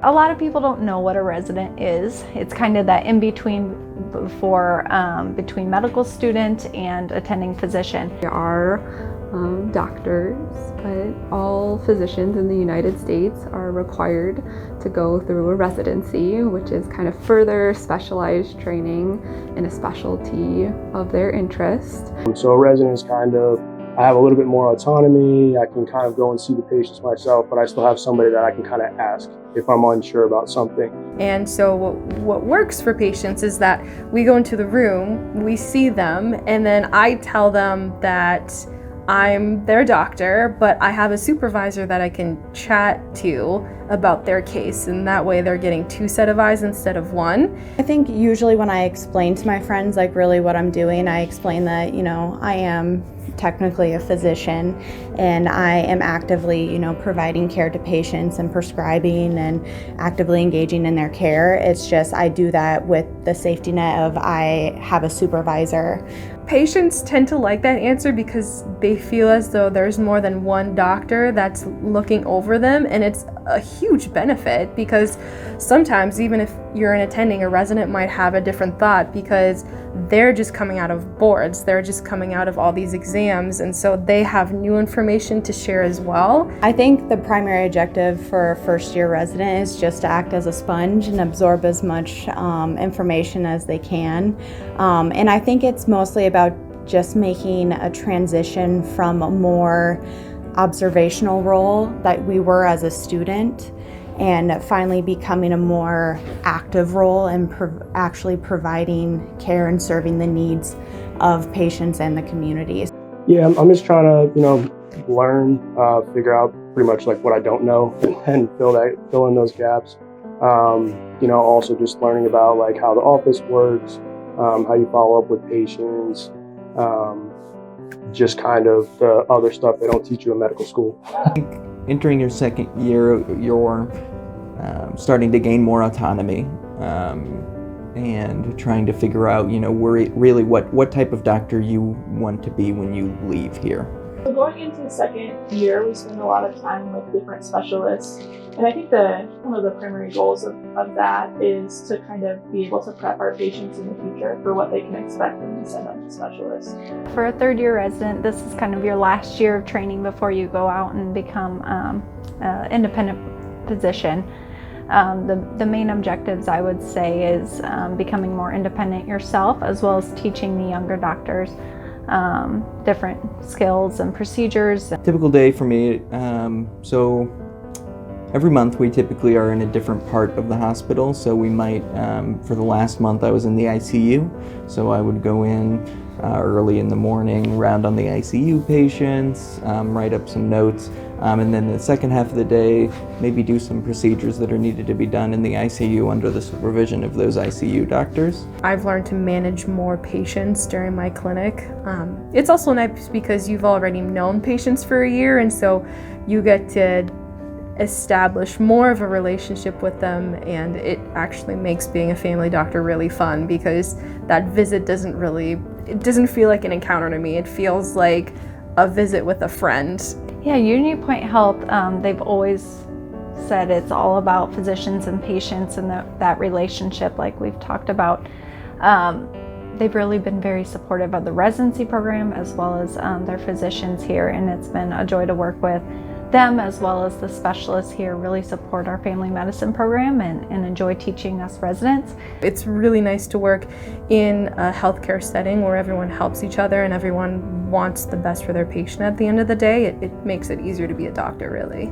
A lot of people don't know what a resident is. It's kind of that in-between between medical student and attending physician. There are doctors, but all physicians in the United States are required to go through a residency, which is kind of further specialized training in a specialty of their interest. So a resident is kind of, I have a little bit more autonomy, I can kind of go and see the patients myself, but I still have somebody that I can kind of ask if I'm unsure about something. And so what works for patients is that we go into the room, we see them, and then I tell them that I'm their doctor, but I have a supervisor that I can chat to about their case, and that way they're getting 2 sets of eyes instead of 1. I think usually when I explain to my friends like really what I'm doing, I explain that, I am technically a physician and I am actively, providing care to patients and prescribing and actively engaging in their care. It's just I do that with the safety net of I have a supervisor. Patients tend to like that answer because they feel as though there's more than one doctor that's looking over them, and it's a huge benefit because sometimes even if you're an attending, a resident might have a different thought because they're just coming out of boards, they're just coming out of all these exams, and so they have new information to share as well. I think the primary objective for a first-year resident is just to act as a sponge and absorb as much information as they can, and I think it's mostly about just making a transition from a more observational role that we were as a student and finally becoming a more active role and actually providing care and serving the needs of patients and the communities. Yeah, I'm just trying to, learn, figure out pretty much like what I don't know and fill in those gaps. Also just learning about like how the office works, how you follow up with patients, just kind of the other stuff they don't teach you in medical school. I think entering your second year, you're starting to gain more autonomy and trying to figure out, really what type of doctor you want to be when you leave here. So going into the second year, we spend a lot of time with different specialists. And I think one of the primary goals of that is to kind of be able to prep our patients in the future for what they can expect when we send them to specialists. For a third-year resident, this is kind of your last year of training before you go out and become an independent physician. The main objectives, I would say, is becoming more independent yourself, as well as teaching the younger doctors different skills and procedures. Typical day for me, so every month we typically are in a different part of the hospital. So we might, for the last month I was in the ICU, so I would go in early in the morning, round on the ICU patients, write up some notes, and then the second half of the day maybe do some procedures that are needed to be done in the ICU under the supervision of those ICU doctors. I've learned to manage more patients during my clinic. It's also nice because you've already known patients for a year, and so you get to establish more of a relationship with them, and it actually makes being a family doctor really fun because that visit doesn't feel like an encounter to me. It feels like a visit with a friend. Yeah, Union Point Health, they've always said it's all about physicians and patients and that relationship like we've talked about. They've really been very supportive of the residency program as well as their physicians here, and it's been a joy to work with them as well as the specialists here. Really support our family medicine program and enjoy teaching us residents. It's really nice to work in a healthcare setting where everyone helps each other and everyone wants the best for their patient at the end of the day. It makes it easier to be a doctor, really.